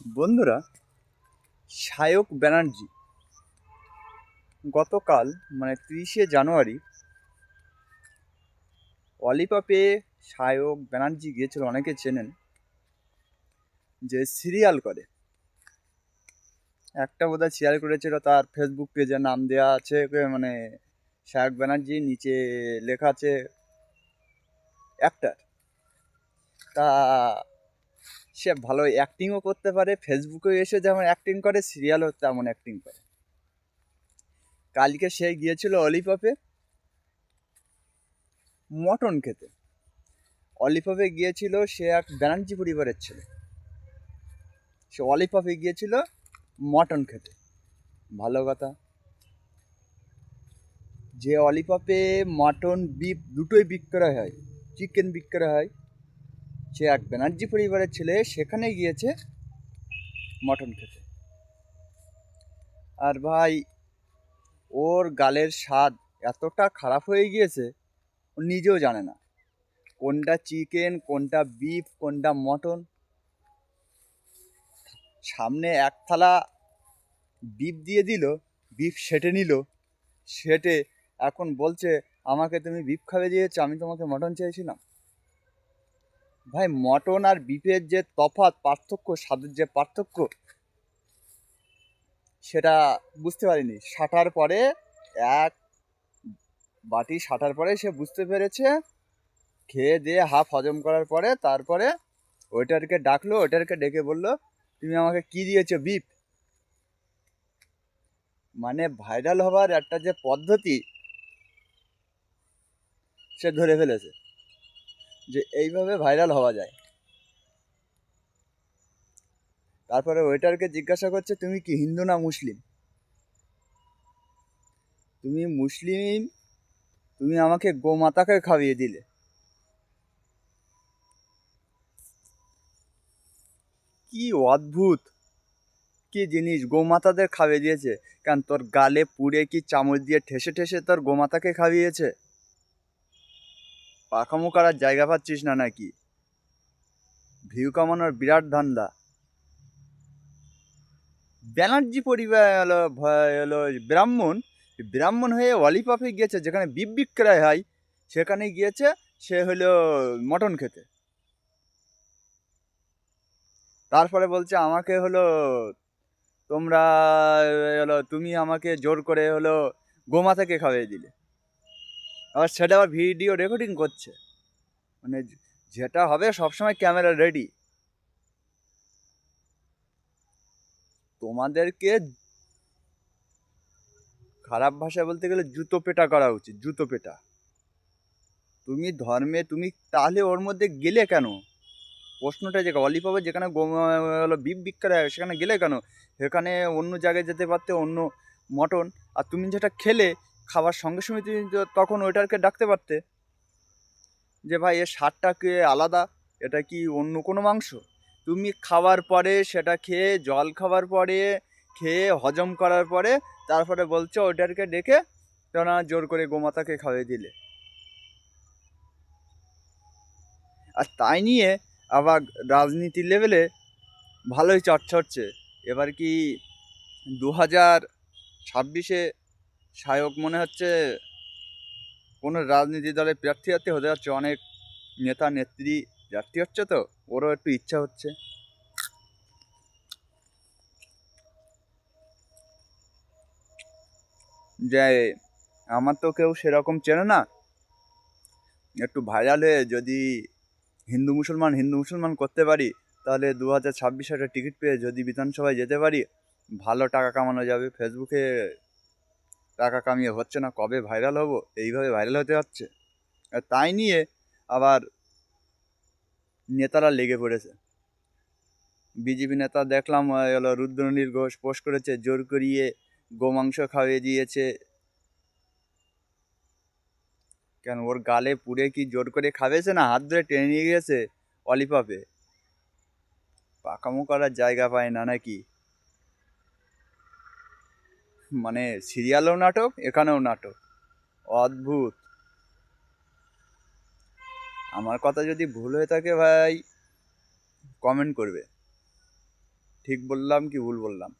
বন্ধুরা, সায়ক ব্যানার্জি গতকাল 30শে জানুয়ারি অলিপাপে সায়ক ব্যানার্জি গিয়েছিল। অনেকে চেনেন, যে সিরিয়াল করে, একটা বোধহয় সিরিয়াল করেছিল। তার ফেসবুক পেজে নাম দেওয়া আছে সায়ক ব্যানার্জি, নিচে লেখা আছে অ্যাক্টার। তা সে ভালো অ্যাক্টিংও করতে পারে, ফেসবুকে এসে যেমন অ্যাক্টিং করে, সিরিয়ালও তেমন অ্যাক্টিং করে। কালকে সে গিয়েছিল অলিপাপে মটন খেতে। অলিপাপে গিয়েছিল, সে এক ব্যানার্জি পরিবারের ছেলে। সে অলিপাপে গিয়েছিল মটন খেতে। ভালো কথা, যে অলিপাপে মটন বিফ দুটোই বিক্রয় হয়, চিকেন বিক্রয় হয়, সে এক ব্যানার্জি পরিবারের ছেলে, সেখানে গিয়েছে মটন খেতে। আর ভাই, ওর গালের স্বাদ এতটা খারাপ হয়ে গিয়েছে, ও নিজেও জানে না কোনটা চিকেন, কোনটা বিফ, কোনটা মটন। সামনে এক থালা বিফ দিয়ে দিল, বিফ সেটে নিল, সেটে এখন বলছে আমাকে তুমি বিফ খাবে দিয়েছো, আমি তোমাকে মটন চেয়েছিলাম। ভাই, মটন আর বিফের যে তফাৎ, পার্থক্য, স্বাদের যে পার্থক্য, সেটা বুঝতে পারিনি। সাটার পরে, এক বাটি সাটার পরে সে বুঝতে পেরেছে। খেয়ে দিয়ে হাফ হজম করার পরে তারপরে ওয়েটারকে ডাকলো, ওয়েটারকে ডেকে বললো তুমি আমাকে কি দিয়েছো, বিফ? ভাইরাল হওয়ার একটা যে পদ্ধতি সে ধরে ফেলেছে, যে এইভাবে ভাইরাল হওয়া যায়। তারপরে ওয়েটারকে জিজ্ঞাসা করছে তুমি কি হিন্দু না মুসলিম? তুমি মুসলিম, তুমি আমাকে গোমাতাকে খাইয়ে দিলে। কি অদ্ভুত, কি জিনিস! গোমাতাদের খাইয়ে দিয়েছে কেন? তোর গালে পুড়ে কি চামচ দিয়ে ঠেসে ঠেসে তোর গোমাতাকে খাইয়েছে? পাখামো করার জায়গা পাচ্ছিস না নাকি? ভিউ কামানোর বিরাট ধান্দা। ব্যানার্জি পরিবার হলো ব্রাহ্মণ। ব্রাহ্মণ হয়ে অলিপাপে গিয়েছে, যেখানে বিফ বিক্রয় হয়, সেখানে গিয়েছে সে হলো মটন খেতে। তারপরে বলছে আমাকে হলো তোমরা তুমি আমাকে জোর করে গোমাতাকে খাইয়ে দিলে। আবার সেটা আবার ভিডিও রেকর্ডিং করছে। মানে যেটা হবে সবসময় ক্যামেরা রেডি। তোমাদেরকে খারাপ ভাষায় বলতে গেলে জুতো পেটা করা উচিত, জুতো পেটা। তুমি ধর্মে, তুমি তাহলে ওর মধ্যে গেলে কেন? প্রশ্নটা যে অলিপাবে যেখানে বিফ বিক্রয় হয় সেখানে গেলে কেন? সেখানে অন্য জায়গায় যেতে পারতে, অন্য মটন। আর তুমি যেটা খেলে, খাবার সঙ্গে সঙ্গে তুমি তখন ওইটাকে ডাকতে পারতে, যে ভাই এর স্বাদটা কি আলাদা, এটা কি অন্য কোনো মাংস? তুমি খাওয়ার পরে, সেটা খেয়ে, জল খাওয়ার পরে, খেয়ে হজম করার পরে তারপরে বলছো ওইটাকে ডেকে কেন জোর করে গোমাতাকে খাইয়ে দিলে। আর তাই নিয়ে আবার রাজনীতি লেভেলে ভালোই চর্চা হচ্ছে। এবার কি 2026-এ সায়ক মনে হচ্ছে কোনো রাজনীতি দলের প্রার্থী হতে যাচ্ছে। অনেক নেতা নেত্রী প্রার্থী হচ্ছে, তো ওরও একটু ইচ্ছা হচ্ছে যে আমার তো কেউ সেরকম চেনে না, একটু ভাইরাল হয়ে যদি হিন্দু মুসলমান করতে পারি, তাহলে 2026 একটা টিকিট পেয়ে যদি বিধানসভায় যেতে পারি, ভালো টাকা কামানো যাবে। ফেসবুকে টাকা কামিয়ে হচ্ছে না, কবে ভাইরাল হব, এইভাবে ভাইরাল হতে হচ্ছে। আর তাই নিয়ে আবার নেতারা লেগে পড়েছে। বিজেপি নেতা দেখলাম রুদ্রনীল ঘোষ পোস্ট করেছে, জোর করিয়ে গোমাংস খাইয়ে দিয়েছে। কেন, ওর গালে পুড়ে কি জোর করে খাবেছে, না হাত ধরে টেনে নিয়ে গেছে অলিপাপে? পাকামো করার জায়গা পায় না নাকি? সিরিয়ালেও নাটক, এখানেও নাটক। অদ্ভুত। আমার কথা যদি ভুল হয়ে থাকে ভাই, কমেন্ট করবে। ঠিক বললাম কি ভুল বললাম?